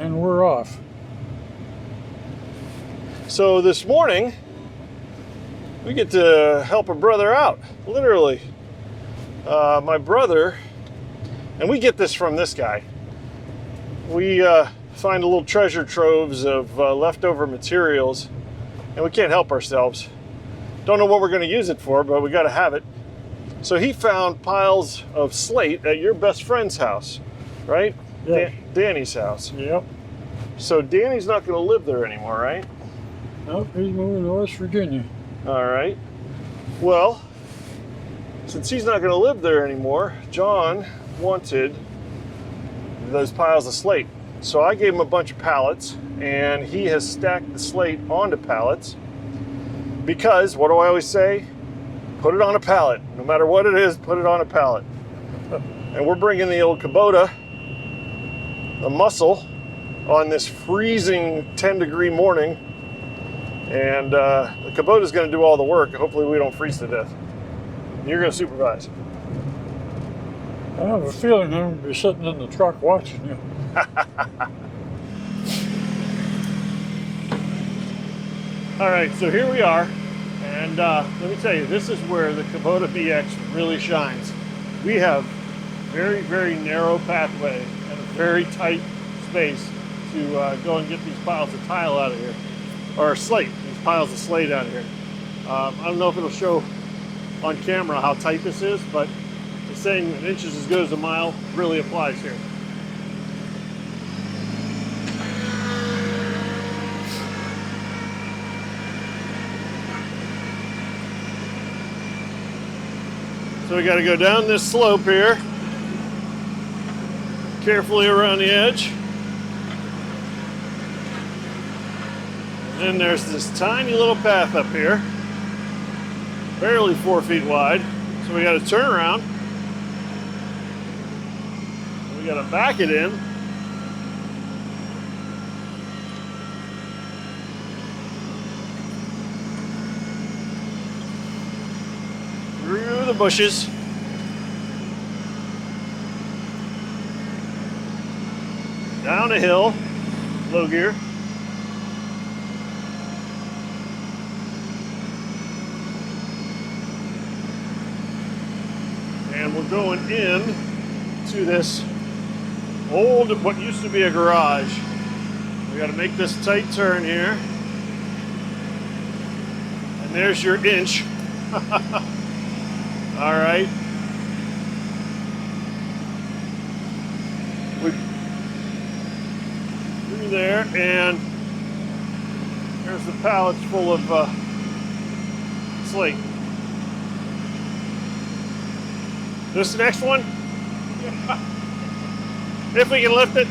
And we're off. So this morning, we get to help a brother out, literally. My brother, and we get this from this guy. We find a little treasure troves of leftover materials, and we can't help ourselves. Don't know what we're going to use it for, but we got to have it. So he found piles of slate at your best friend's house, right? Yes. Danny's house. Yep. So Danny's not going to live there anymore, right? Nope, he's moving to West Virginia. All right. Well, since he's not going to live there anymore, John wanted those piles of slate. So I gave him a bunch of pallets, and he has stacked the slate onto pallets because, what do I always say? Put it on a pallet. No matter what it is, put it on a pallet. And we're bringing the old Kubota, the muscle, on this freezing 10-degree morning. And the Kubota's going to do all the work. Hopefully we don't freeze to death. You're going to supervise. I have a feeling I'm going to be sitting in the truck watching you. All right, so here we are. And let me tell you, this is where the Kubota BX really shines. We have very, very narrow pathway and a very tight space to go and get these piles of tile out of here. Or slate, these piles of slate out of here. I don't know if it'll show on camera how tight this is, but the saying an inch is as good as a mile really applies here. So we got to go down this slope here, carefully around the edge. And then there's this tiny little path up here, barely 4 feet wide. So we got to turn around. We got to back it in. Through the bushes. Down a hill, low gear. And we're going in to this old, what used to be a garage. We got to make this tight turn here. And there's your inch. All right. We're through there, and there's the pallets full of slate. This next one, if we can lift it.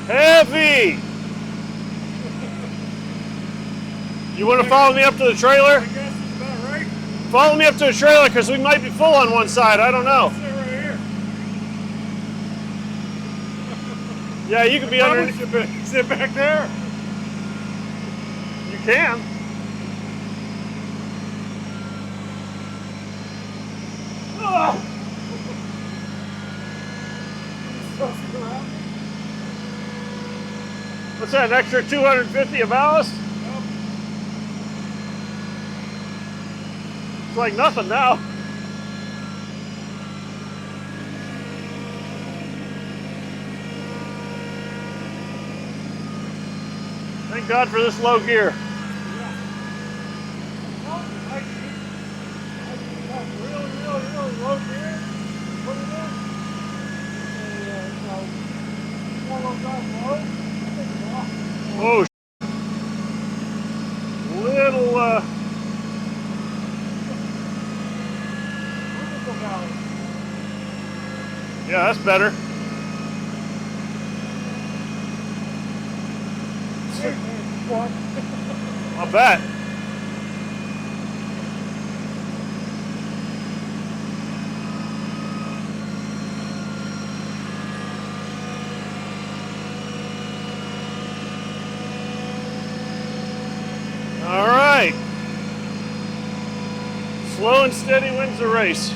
Heavy! You want to follow me up to the trailer? I guess it's about right. Follow me up to the trailer because we might be full on one side. I don't know. Sit right here. Yeah, you can be underneath. Sit back there. You can. Oh. What's that, an extra 250 of ballast? It's like nothing now. Thank God for this low gear. Really low gear. Put it in. Oh, little yeah, that's better. I bet. All right. Slow and steady wins the race.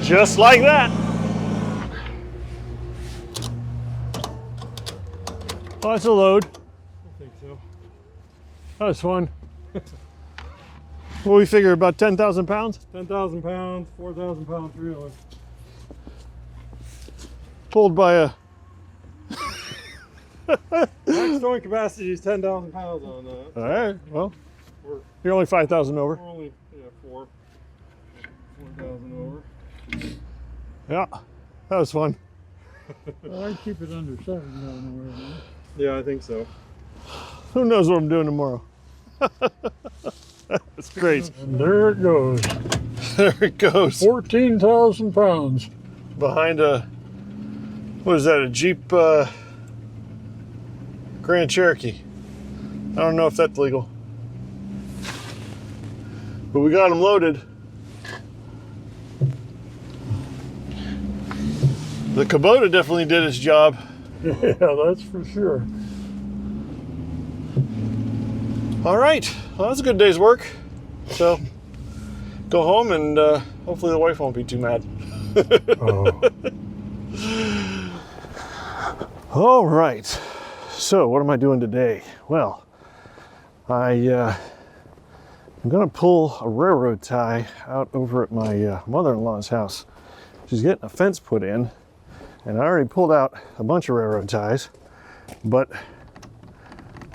Just like that. Oh, that's a load. I think so. That was fun. What do we figure, about 10,000 pounds? 10,000 pounds, 4,000 pound trailer. Pulled by a... Max towing capacity is 10,000 pounds on that. All right, well, We're you're only 5,000 over. only 4,000 over. Yeah, that was fun. Well, I'd keep it under 7 going nowhere. Yeah, I think so. Who knows what I'm doing tomorrow? That's great. And there it goes. There it goes. 14,000 pounds. Behind a, what is that, a Jeep Grand Cherokee. I don't know if that's legal. But we got them loaded. The Kubota definitely did its job. Yeah, that's for sure. All right, well, that's a good day's work. So, go home and hopefully the wife won't be too mad. Oh. All right, so what am I doing today? Well, I'm gonna pull a railroad tie out over at my mother-in-law's house. She's getting a fence put in, and I already pulled out a bunch of railroad ties, but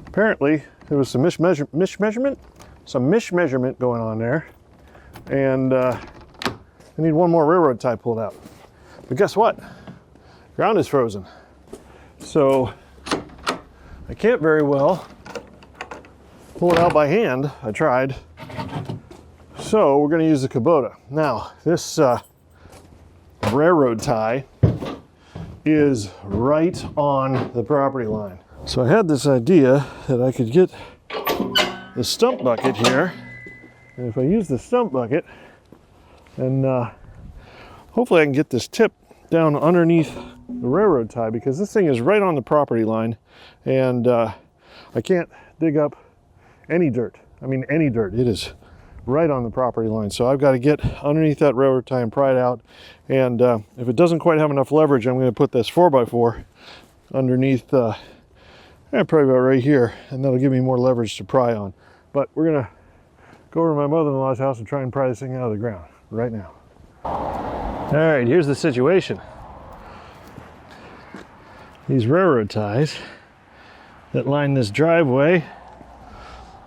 apparently there was some mismeasurement going on there, and I need one more railroad tie pulled out. But guess what? Ground is frozen, so I can't very well pull it out by hand. I tried, so we're going to use the Kubota. Now this railroad tie is right on the property line. So I had this idea that I could get the stump bucket here, and if I use the stump bucket, then hopefully I can get this tip down underneath the railroad tie, because this thing is right on the property line, and I can't dig up any dirt. I mean any dirt. It is right on the property line. So I've got to get underneath that railroad tie and pry it out, and if it doesn't quite have enough leverage, I'm going to put this 4x4 underneath probably about right here, and that'll give me more leverage to pry on. But we're gonna go over to my mother-in-law's house and try and pry this thing out of the ground right now. All right, here's the situation. These railroad ties that line this driveway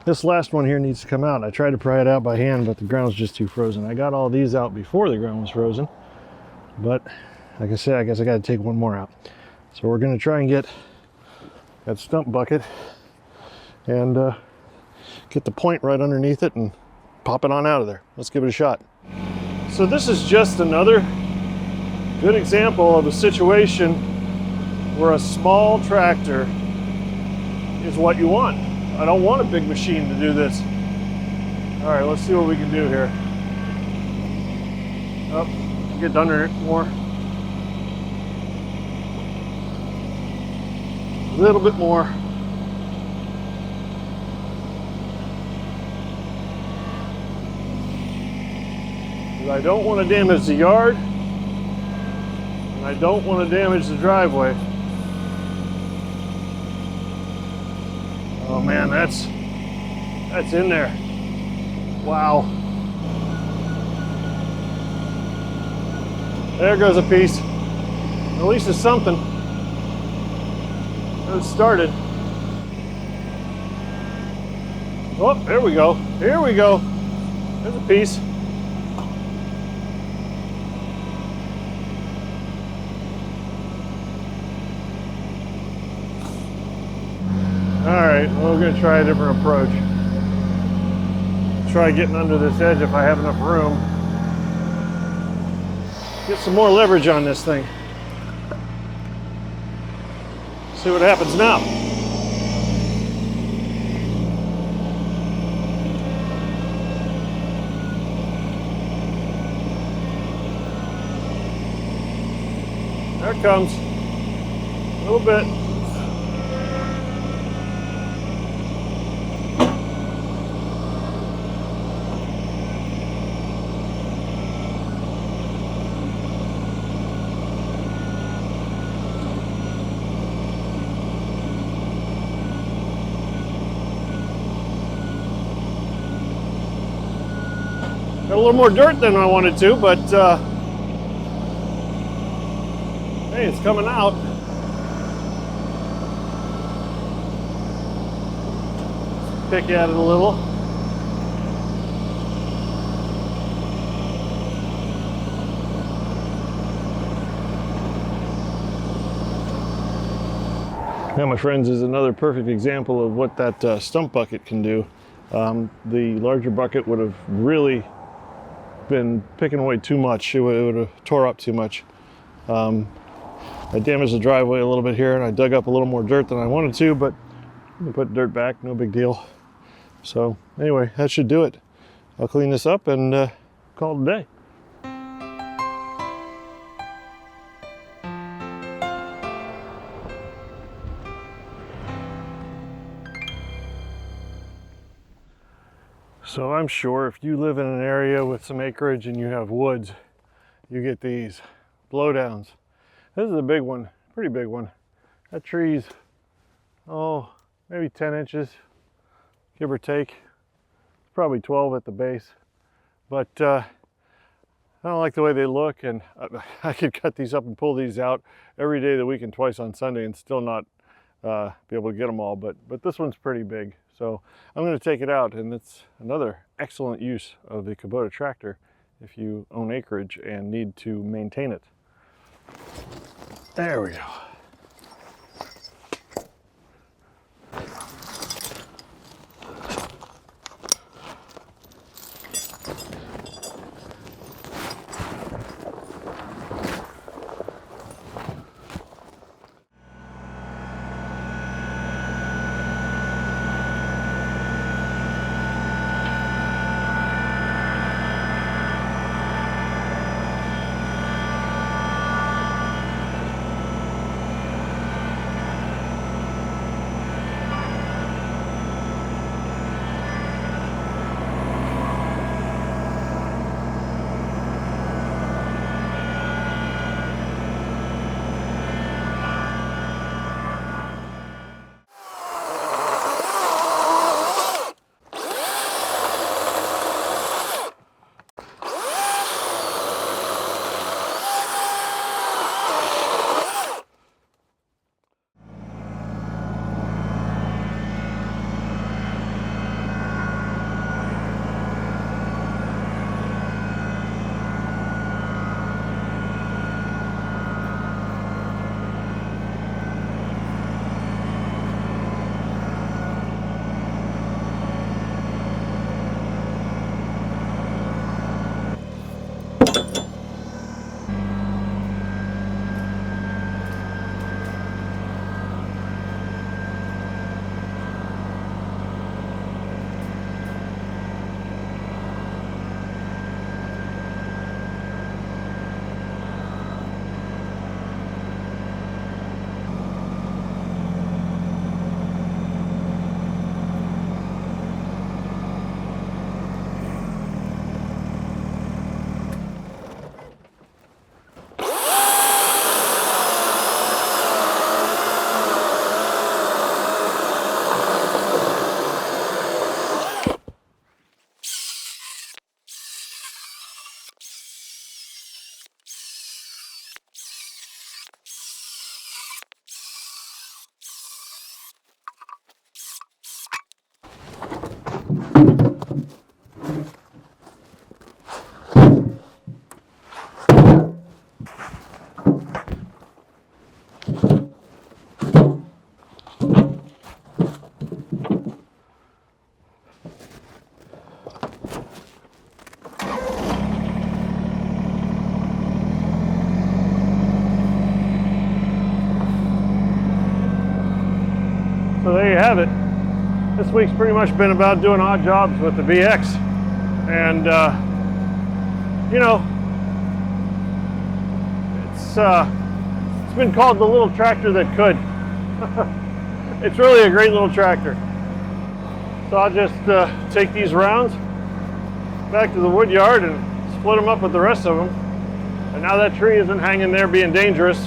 This last one here needs to come out. I tried to pry it out by hand, but the ground's just too frozen. I got all these out before the ground was frozen, but like I said, I guess I got to take one more out. So we're going to try and get that stump bucket and get the point right underneath it and pop it on out of there. Let's give it a shot. So this is just another good example of a situation where a small tractor is what you want. I don't want a big machine to do this. All right, let's see what we can do here. Oh, get under it more. A little bit more. I don't want to damage the yard, and I don't want to damage the driveway. Oh man, that's in there. Wow. There goes a piece. At least it's something. It started. Oh, there we go. Here we go. There's a piece. All right, well, we're gonna try a different approach. Try getting under this edge if I have enough room. Get some more leverage on this thing. See what happens now. There it comes. A little bit. Got a little more dirt than I wanted to, but hey, it's coming out. Pick at it a little. Now, my friends, is another perfect example of what that stump bucket can do. The larger bucket would have really been picking away too much. It would have tore up too much. I damaged the driveway a little bit here, and I dug up a little more dirt than I wanted to, but I'm gonna put dirt back, no big deal. So anyway, that should do it. I'll clean this up and call it a day. So I'm sure if you live in an area with some acreage and you have woods, you get these blowdowns. This is a big one, pretty big one. That tree's, oh, maybe 10 inches, give or take. Probably 12 at the base. But I don't like the way they look, and I could cut these up and pull these out every day of the week and twice on Sunday and still not be able to get them all. But this one's pretty big. So I'm going to take it out, and it's another excellent use of the Kubota tractor if you own acreage and need to maintain it. There we go. have it. This week's pretty much been about doing odd jobs with the BX. And, you know, it's been called the little tractor that could. It's really a great little tractor. So I'll just take these rounds back to the wood yard and split them up with the rest of them. And now that tree isn't hanging there being dangerous.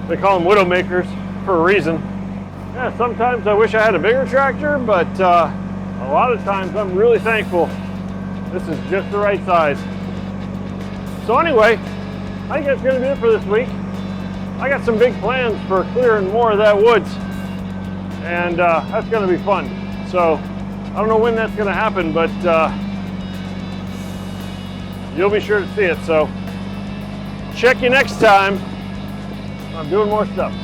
They call them widowmakers for a reason. Yeah, sometimes I wish I had a bigger tractor, but a lot of times I'm really thankful this is just the right size. So anyway, I think that's going to be it for this week. I got some big plans for clearing more of that woods, and that's going to be fun. So I don't know when that's going to happen, but you'll be sure to see it. So check you next time. I'm doing more stuff.